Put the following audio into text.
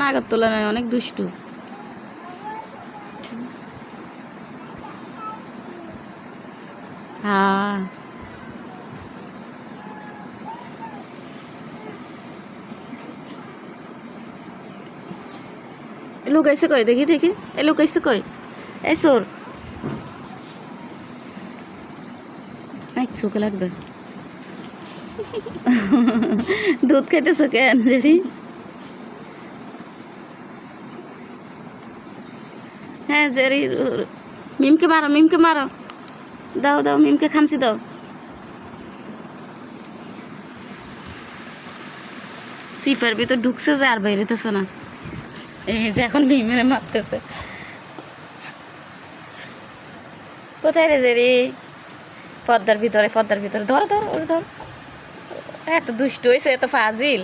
আগের তুলনায় অনেক দুষ্টু। হ্যাঁ লুকাইছে কই দেখি দেখি, এ লুকাইছে কই, এই সোর চোখে লাগবে। দুধ খাইতেছো কেন জেরি? হ্যাঁ জেরি, মিমকে মারো, মিমকে মারো, দাও দাও মিমকে খামসি দাও। সিফার ভিতর ঢুকছে যে আর বাইরেতেছে না, এই যে এখন মিমেরে মারতেছে। কোথায় রে জেরি? পর্দার ভিতরে, পর্দার ভিতরে, ধর ধর ওর ধর। এত দুষ্ট হয়েছে, এত ফাজিল।